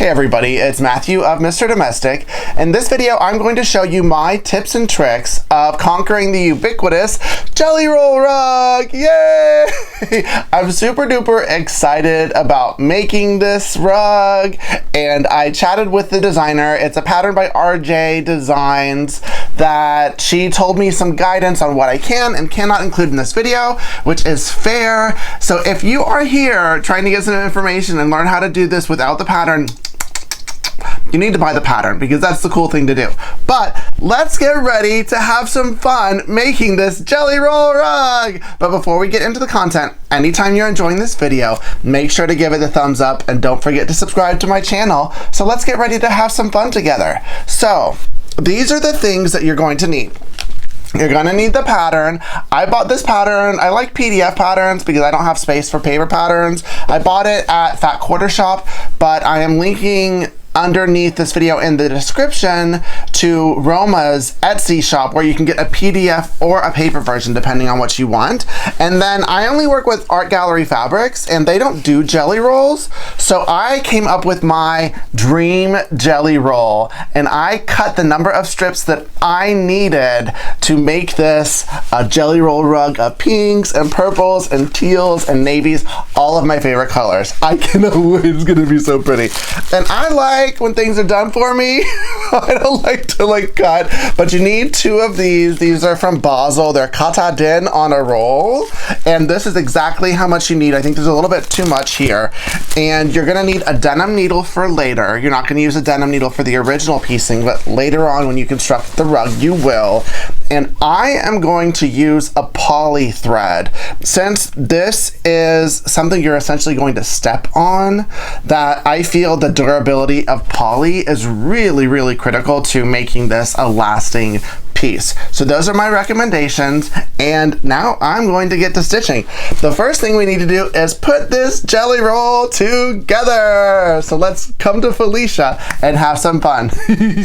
Hey everybody, it's Matthew of Mr. Domestic. In this video, I'm going to show you my tips and tricks of conquering the ubiquitous Jelly Roll rug. Yay! I'm super duper excited about making this rug, and I chatted with the designer. It's a pattern by RJ Designs that she told me some guidance on what I can and cannot include in this video, which is fair. So if you are here trying to get some information and learn how to do this without the pattern, you need to buy the pattern because that's the cool thing to do. But let's get ready to have some fun making this Jelly Roll rug. But before we get into the content, anytime you're enjoying this video, make sure to give it a thumbs up and don't forget to subscribe to my channel. So let's get ready to have some fun together. So these are the things that you're going to need. You're gonna need the pattern. I bought this pattern. I like PDF patterns because I don't have space for paper patterns. I bought it at Fat Quarter Shop, but I am linking underneath this video in the description to Roma's Etsy shop where you can get a PDF or a paper version depending on what you want. And then I only work with Art Gallery Fabrics and they don't do jelly rolls. So I came up with my dream jelly roll and I cut the number of strips that I needed to make this a jelly roll rug of pinks and purples and teals and navies, all of my favorite colors. I cannot wait, it's gonna be so pretty. And I like when things are done for me. I don't like to cut, but you need two of these. These are from Basel. They're katadin on a roll, and this is exactly how much you need. I think there's a little bit too much here, and you're gonna need a denim needle for later. You're not gonna use a denim needle for the original piecing, but later on when you construct the rug, you will. And I am going to use a poly thread. Since this is something you're essentially going to step on, that I feel the durability of poly is really, really critical to making this a lasting piece. So those are my recommendations, and now I'm going to get to stitching. The first thing we need to do is put this jelly roll together. So let's come to Felicia and have some fun.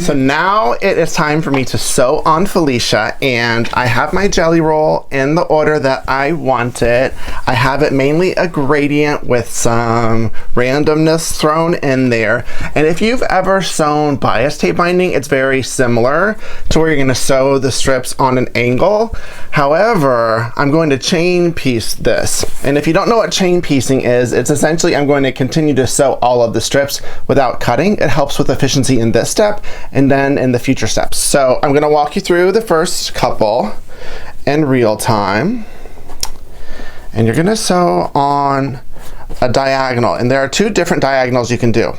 So now it is time for me to sew on Felicia, and I have my jelly roll in the order that I want it. I have it mainly a gradient with some randomness thrown in there. And if you've ever sewn bias tape binding, it's very similar to where you're going to sew the strips on an angle. However, I'm going to chain piece this. And if you don't know what chain piecing is, it's essentially I'm going to continue to sew all of the strips without cutting. It helps with efficiency in this step and then in the future steps. So I'm going to walk you through the first couple in real time. And you're going to sew on a diagonal, and there are two different diagonals you can do,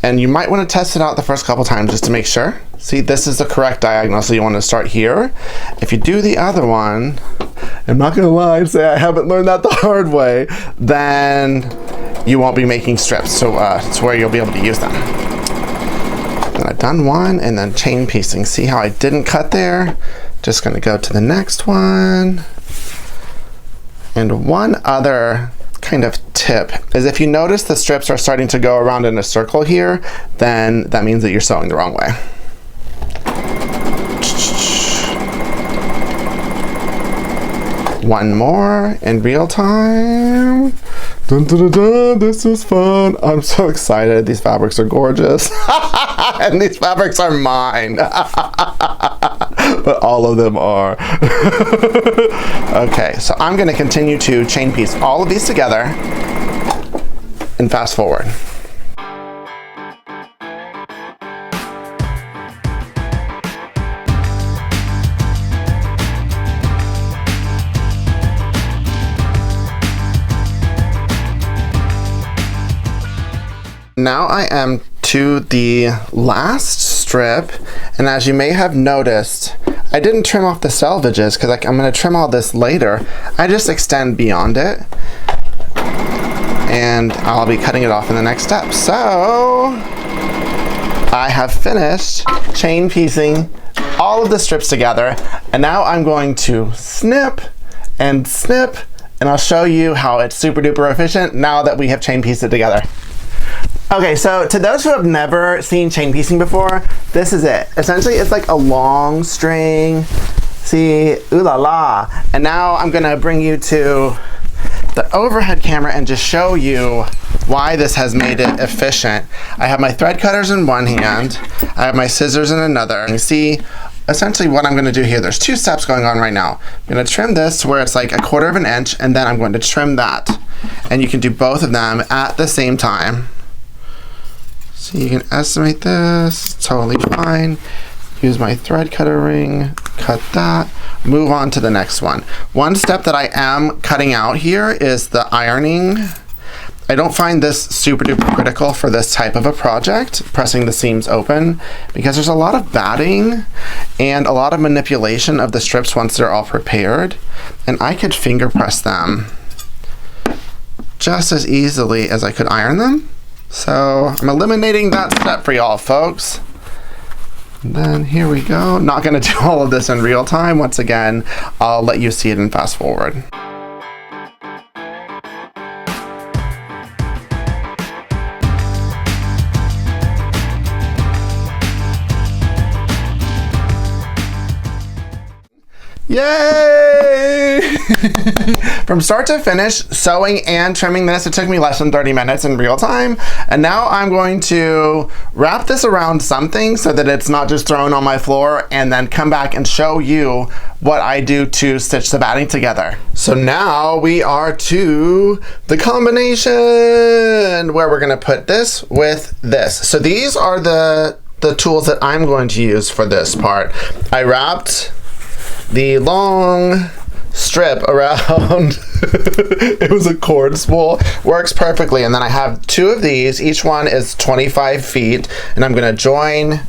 and you might want to test it out the first couple times just to make sure. See, this is the correct diagonal, so you want to start here. If you do the other one, I'm not gonna lie and say I haven't learned that the hard way, then you won't be making strips, so it's where you'll be able to use them. And I've done one, and then chain piecing. See how I didn't cut there? Just gonna go to the next one. And one other kind of tip is if you notice the strips are starting to go around in a circle here, then that means that you're sewing the wrong way. One more in real time. Dun, dun, dun, dun. This is fun. I'm so excited. These fabrics are gorgeous. And these fabrics are mine. But all of them are. Okay, so I'm going to continue to chain piece all of these together and fast forward. Now I am to the last strip, and as you may have noticed, I didn't trim off the selvages because I'm going to trim all this later. I just extend beyond it, and I'll be cutting it off in the next step. So I have finished chain piecing all of the strips together, and now I'm going to snip and snip, and I'll show you how it's super duper efficient now that we have chain pieced it together. Okay, so to those who have never seen chain piecing before, this is it. Essentially, it's like a long string. See, ooh la la. And now I'm gonna bring you to the overhead camera and just show you why this has made it efficient. I have my thread cutters in one hand, I have my scissors in another. And you see essentially what I'm going to do here. There's two steps going on right now. I'm going to trim this to where it's like 1/4 of an inch, and then I'm going to trim that. And you can do both of them at the same time. So you can estimate this, totally fine. Use my thread cutter ring, cut that, move on to the next one. One step that I am cutting out here is the ironing. I don't find this super duper critical for this type of a project, pressing the seams open, because there's a lot of batting and a lot of manipulation of the strips once they're all prepared, and I could finger press them just as easily as I could iron them. So I'm eliminating that step for y'all folks. And then here we go. Not gonna do all of this in real time. Once again, I'll let you see it in fast forward. Yay! From start to finish, sewing and trimming this, it took me less than 30 minutes in real time. And now I'm going to wrap this around something so that it's not just thrown on my floor, and then come back and show you what I do to stitch the batting together. So now we are to the combination where we're gonna put this with this. So these are the tools that I'm going to use for this part. I wrapped the long strip around it was a cord spool, works perfectly, and then I have two of these. Each one is 25 feet, and I'm gonna join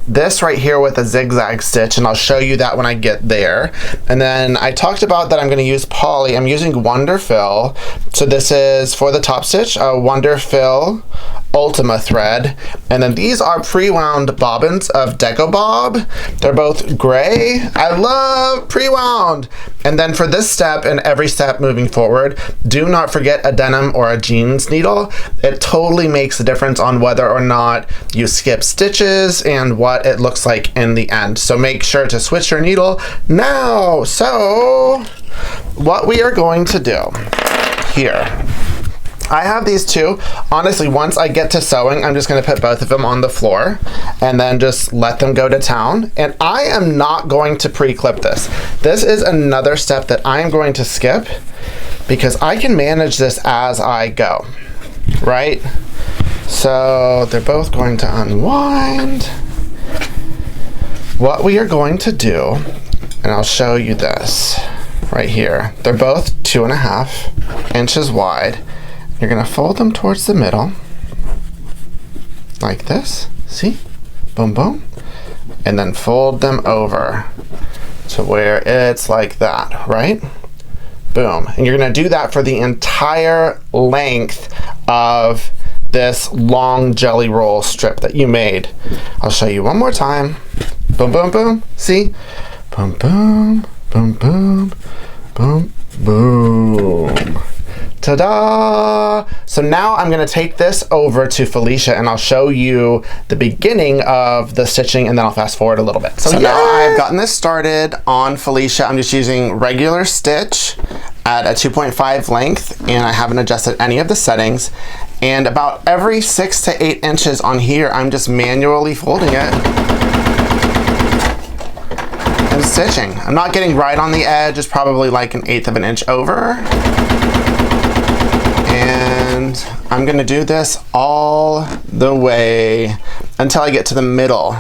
this right here with a zigzag stitch, and I'll show you that when I get there. And then I talked about that I'm going to use poly. I'm using Wonderfill. So this is for the top stitch, a Wonderfill Ultima thread. And then these are pre-wound bobbins of Decobob. They're both gray. I love pre-wound. And then for this step and every step moving forward, do not forget a denim or a jeans needle. It totally makes a difference on whether or not you skip stitches and what it looks like in the end. So make sure to switch your needle now. So what we are going to do here, I have these two. Honestly, once I get to sewing, I'm just going to put both of them on the floor and then just let them go to town. And I am not going to pre-clip this. This is another step that I am going to skip because I can manage this as I go, right? So they're both going to unwind. What we are going to do, and I'll show you this right here. They're both 2.5 inches wide. You're gonna fold them towards the middle, like this, see? Boom, boom. And then fold them over to where it's like that, right? Boom. And you're gonna do that for the entire length of this long jelly roll strip that you made. I'll show you one more time. Boom, boom, boom, see? Boom, boom, boom, boom, boom, boom. Ta-da! So now I'm gonna take this over to Felicia and I'll show you the beginning of the stitching, and then I'll fast forward a little bit. So now I've gotten this started on Felicia. I'm just using regular stitch at a 2.5 length, and I haven't adjusted any of the settings. And about every 6 to 8 inches on here, I'm just manually folding it and stitching. I'm not getting right on the edge. It's probably like 1/8 of an inch over. And I'm gonna do this all the way until I get to the middle,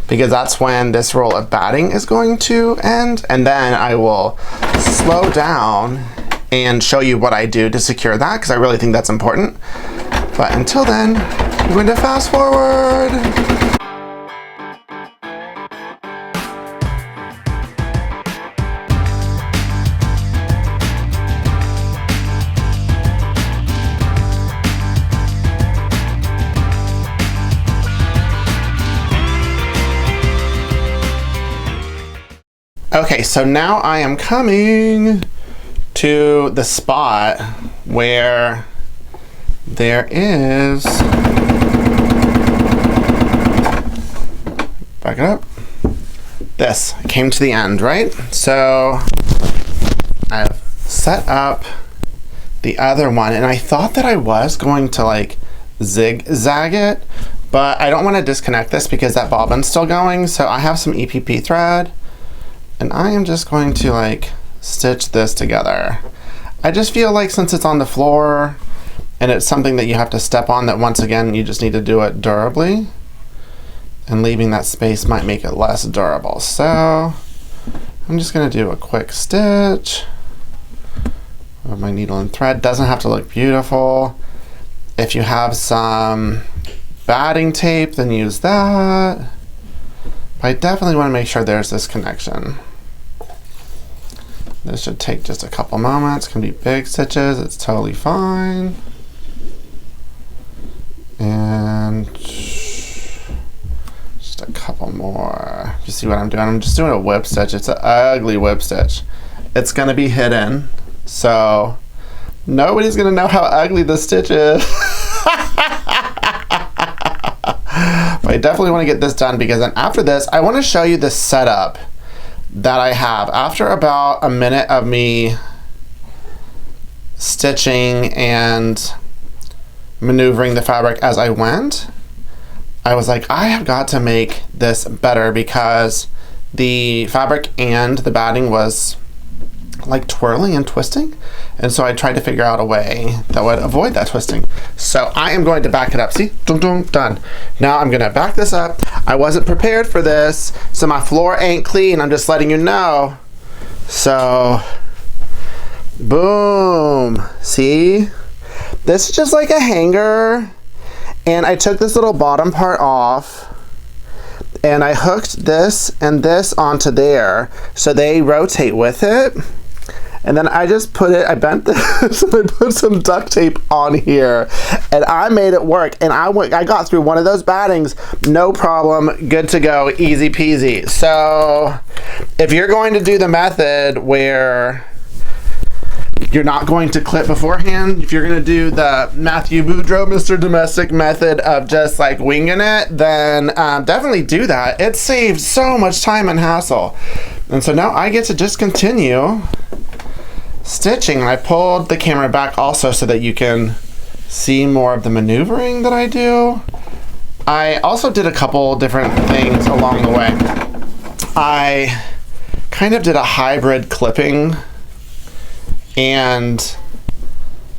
because that's when this roll of batting is going to end. And then I will slow down and show you what I do to secure that, because I really think that's important. But until then, I'm going to fast forward. Okay, so now I am coming to the spot where there is, back it up, this, I came to the end, right? So I've set up the other one, and I thought that I was going to like zigzag it, but I don't want to disconnect this because that bobbin's still going. So I have some EPP thread, and I am just going to like stitch this together. I just feel like since it's on the floor and it's something that you have to step on, that once again you just need to do it durably, and leaving that space might make it less durable. So I'm just going to do a quick stitch with my needle and thread. Doesn't have to look beautiful. If you have some batting tape, then use that. But I definitely want to make sure there's this connection. This should take just a couple moments. Can be big stitches, it's totally fine. And just a couple more. You see what I'm doing? I'm just doing a whip stitch. It's an ugly whip stitch. It's gonna be hidden, so nobody's gonna know how ugly the stitch is. But I definitely want to get this done, because then after this, I want to show you the setup that I have. After about a minute of me stitching and maneuvering the fabric as I went, I was like, I have got to make this better, because the fabric and the batting was like twirling and twisting, and so I tried to figure out a way that would avoid that twisting. So I am going to back it up. See, dun, dun, done. Now I'm gonna back this up. I wasn't prepared for this, so my floor ain't clean. I'm just letting you know. So boom, see, this is just like a hanger, and I took this little bottom part off and I hooked this and this onto there so they rotate with it. And then I just put it, I bent this and I put some duct tape on here, and I made it work. And I got through one of those battings, no problem, good to go, easy peasy. So if you're going to do the method where you're not going to clip beforehand, if you're going to do the Matthew Boudreau, Mr. Domestic method of just like winging it, then definitely do that. It saves so much time and hassle. And so now I get to just continue stitching. And I pulled the camera back also so that you can see more of the maneuvering that I do. I also did a couple different things along the way. I kind of did a hybrid clipping and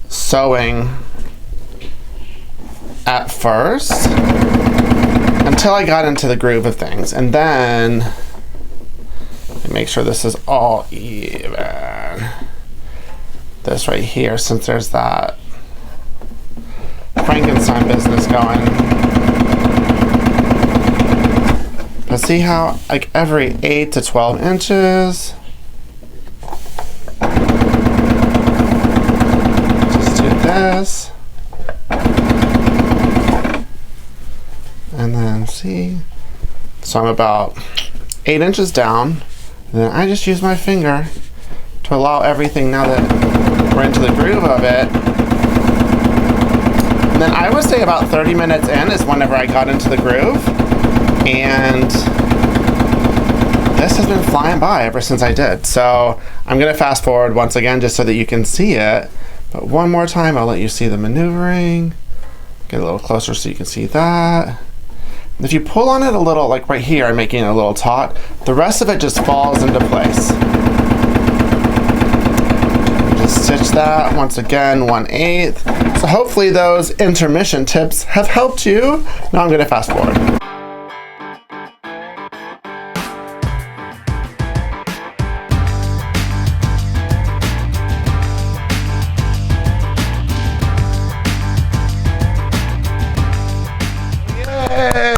sewing at first until I got into the groove of things, and then make sure this is all even. This right here, since there's that Frankenstein business going. But see how like every 8 to 12 inches, just do this, and then see, so I'm about 8 inches down, and then I just use my finger to allow everything, now that we're into the groove of it. And then I would say about 30 minutes in is whenever I got into the groove, and this has been flying by ever since I did. So I'm gonna fast forward once again just so that you can see it, but one more time I'll let you see the maneuvering. Get a little closer so you can see that. And if you pull on it a little, like right here, I'm making it a little taut, the rest of it just falls into place. Stitch that once again 1/8. So hopefully those intermission tips have helped you. Now I'm going to fast forward.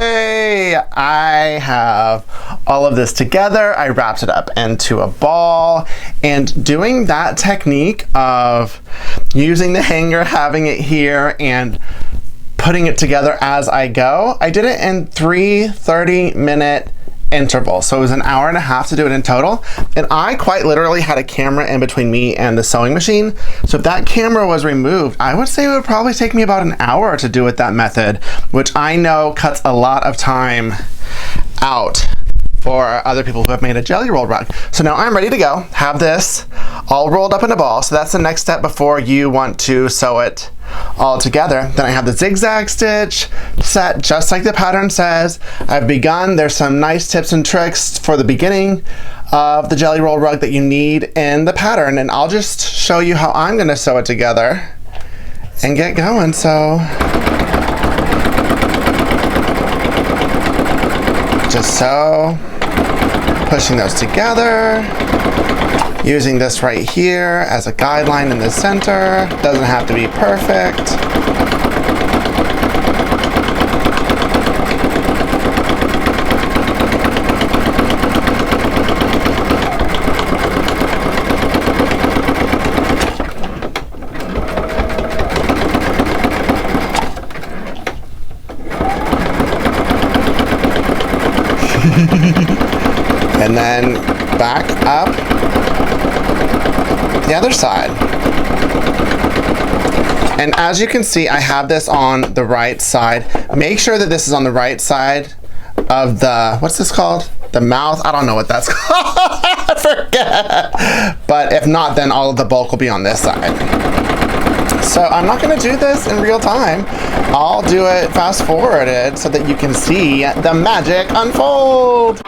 Yay! I have all of this together. I wrapped it up into a ball, and doing that technique of using the hanger, having it here, and putting it together as I go, I did it in 3 30-minute intervals. So it was an hour and a half to do it in total. And I quite literally had a camera in between me and the sewing machine. So if that camera was removed, I would say it would probably take me about an hour to do it that method, which I know cuts a lot of time out. for other people who have made a jelly roll rug. So now I'm ready to go. Have this all rolled up in a ball. So that's the next step before you want to sew it all together. Then I have the zigzag stitch set just like the pattern says. I've begun. There's some nice tips and tricks for the beginning of the jelly roll rug that you need in the pattern, and I'll just show you how I'm going to sew it together and get going. So just sew, pushing those together, using this right here as a guideline in the center. Doesn't have to be perfect. And then back up the other side. And as you can see, I have this on the right side. Make sure that this is on the right side of the, what's this called? The mouth? I don't know what that's called. I forget. But if not, then all of the bulk will be on this side. So I'm not going to do this in real time. I'll do it fast forwarded so that you can see the magic unfold.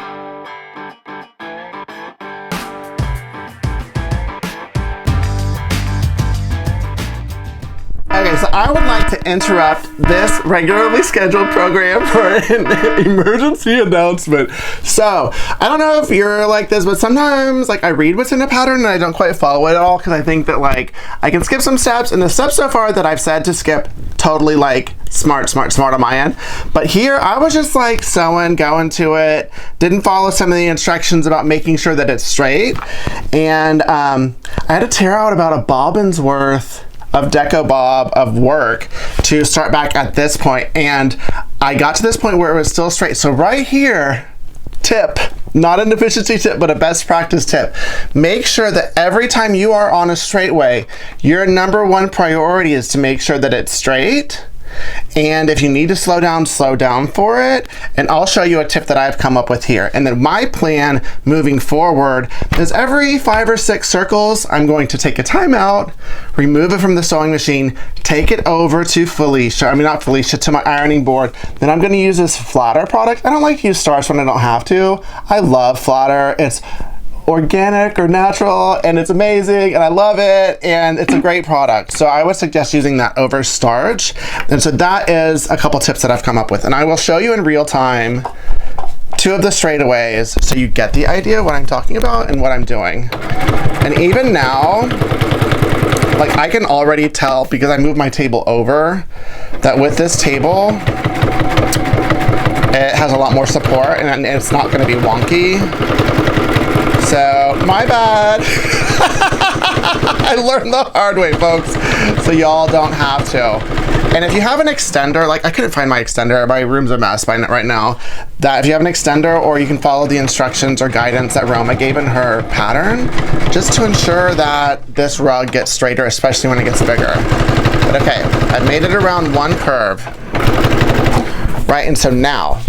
Okay, so I would like to interrupt this regularly scheduled program for an emergency announcement. So, I don't know if you're like this, but sometimes like I read what's in a pattern and I don't quite follow it at all because I think that like I can skip some steps, and the steps so far that I've said to skip totally like smart on my end. But here I was just like sewing, going to it, didn't follow some of the instructions about making sure that it's straight, and I had to tear out about a bobbin's worth of Deco Bob of work to start back at this point, and I got to this point where it was still straight. So right here, tip, not an efficiency tip, but a best practice tip. Make sure that every time you are on a straightaway, your number one priority is to make sure that it's straight. And if you need to slow down for it. And I'll show you a tip that I've come up with here. And then my plan moving forward is every 5 or 6 circles, I'm going to take a timeout, remove it from the sewing machine, take it over to to my ironing board. Then I'm going to use this Flatter product. I don't like to use starch when I don't have to. I love Flatter. It's organic or natural, and it's amazing, and I love it, and it's a great product. So I would suggest using that over starch. And so that is a couple tips that I've come up with, and I will show you in real time 2 of the straightaways so you get the idea of what I'm talking about and what I'm doing. And even now, like I can already tell because I moved my table over that with this table it has a lot more support and it's not going to be wonky. So, my bad. I learned the hard way, folks, so y'all don't have to. And if you have an extender, like I couldn't find my extender, my room's a mess right now, that if you have an extender, or you can follow the instructions or guidance that Roma gave in her pattern, just to ensure that this rug gets straighter, especially when it gets bigger. But okay, I've made it around one curve, right? And so now,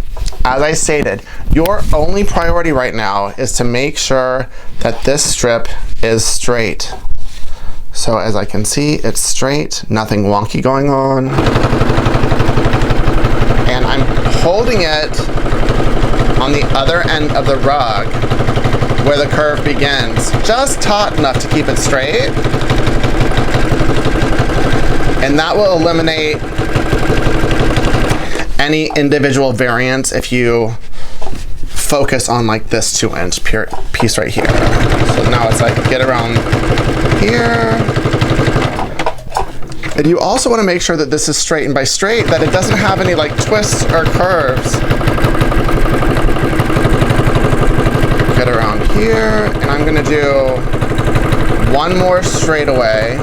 as I stated, your only priority right now is to make sure that this strip is straight. So as I can see, it's straight, nothing wonky going on. And I'm holding it on the other end of the rug where the curve begins, just taut enough to keep it straight. And that will eliminate any individual variance if you focus on like this 2-inch piece right here. So now it's like get around here. And you also want to make sure that this is straight, and by straight that it doesn't have any like twists or curves. Get around here, and I'm going to do one more straightaway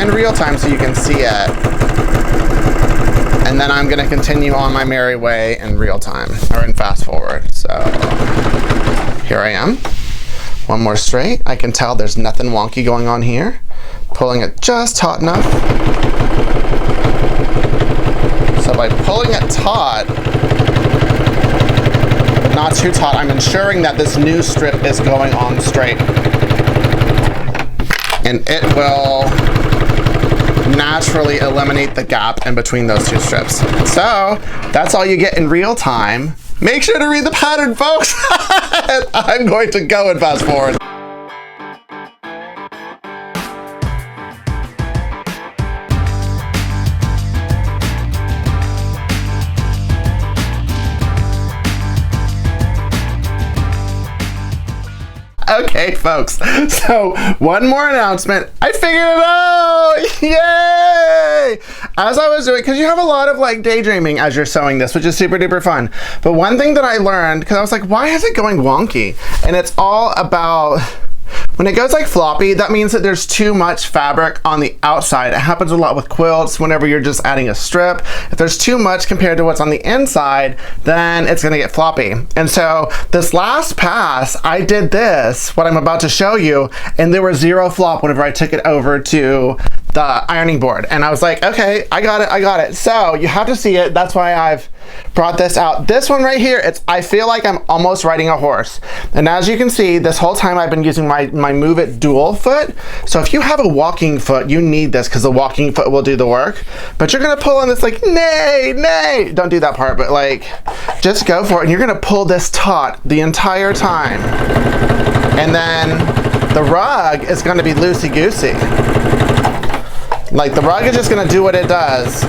in real time so you can see it. And then I'm going to continue on my merry way in real time, or in fast forward. So here I am. One more straight. I can tell there's nothing wonky going on here. Pulling it just taut enough. So by pulling it taut, but not too taut. I'm ensuring that this new strip is going on straight. And it will naturally eliminate the gap in between those two strips. So that's all you get in real time. Make sure to read the pattern, folks. I'm going to go and fast forward. Okay, folks, so one more announcement. I figured it out! Yay! As I was doing, because you have a lot of like daydreaming as you're sewing this, which is super duper fun. But one thing that I learned, because I was like, why is it going wonky? And it's all about, when it goes like floppy, that means that there's too much fabric on the outside. It happens a lot with quilts whenever you're just adding a strip. If there's too much compared to what's on the inside, then it's gonna get floppy. And so this last pass, I did this, what I'm about to show you, and there was zero flop whenever I took it over to the ironing board. And I was like, okay, I got it. So you have to see it. That's why I've brought this out. This one right here, I feel like I'm almost riding a horse. And as you can see, this whole time I've been using my Move It dual foot. So if you have a walking foot, you need this because the walking foot will do the work. But you're gonna pull on this like, nay. Don't do that part, but like, just go for it. And you're gonna pull this taut the entire time. And then the rug is gonna be loosey-goosey. Like the rug is just gonna do what it does.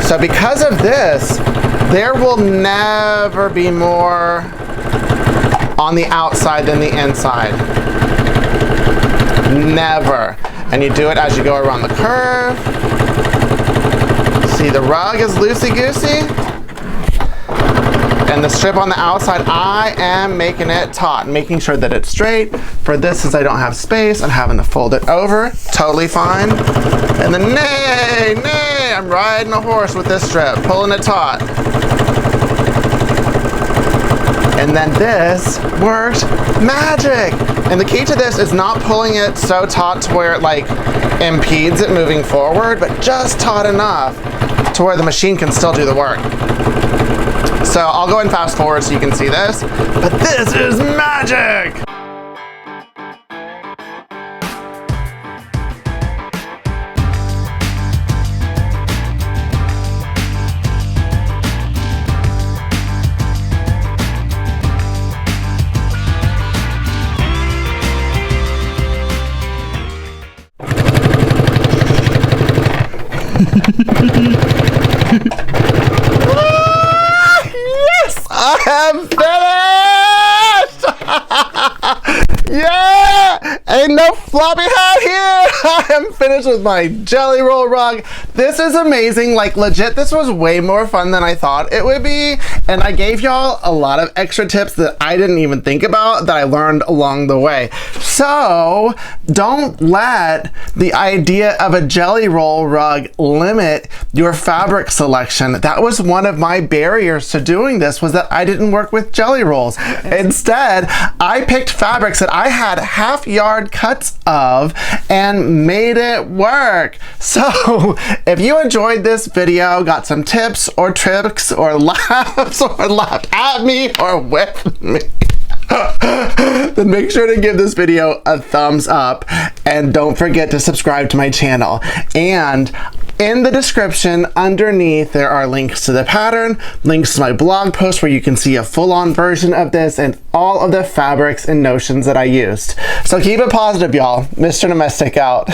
So because of this, there will never be more on the outside than the inside. Never. And you do it as you go around the curve. See, the rug is loosey-goosey. And the strip on the outside, I am making it taut, making sure that it's straight. For this, since I don't have space, I'm having to fold it over. Totally fine. And then nay, I'm riding a horse with this strip, pulling it taut. And then this worked magic. And the key to this is not pulling it so taut to where it like impedes it moving forward, but just taut enough to where the machine can still do the work. So I'll go and fast forward so you can see this, but this is magic! Yes! I am finished! Yeah! Ain't no floppy hat here! I am finished with my Jelly Roll rug. This is amazing. Like legit, this was way more fun than I thought it would be. And I gave y'all a lot of extra tips that I didn't even think about that I learned along the way. So don't let the idea of a Jelly Roll rug limit your fabric selection. That was one of my barriers to doing this, was that I didn't work with Jelly Rolls. Instead, I picked fabrics that I had half-yard cuts of and made it work. So if you enjoyed this video, got some tips or tricks or laughs or laughed at me or with me, then make sure to give this video a thumbs up and don't forget to subscribe to my channel. And in the description underneath, there are links to the pattern, links to my blog post where you can see a full-on version of this and all of the fabrics and notions that I used. So keep it positive, y'all. Mr. Domestic out.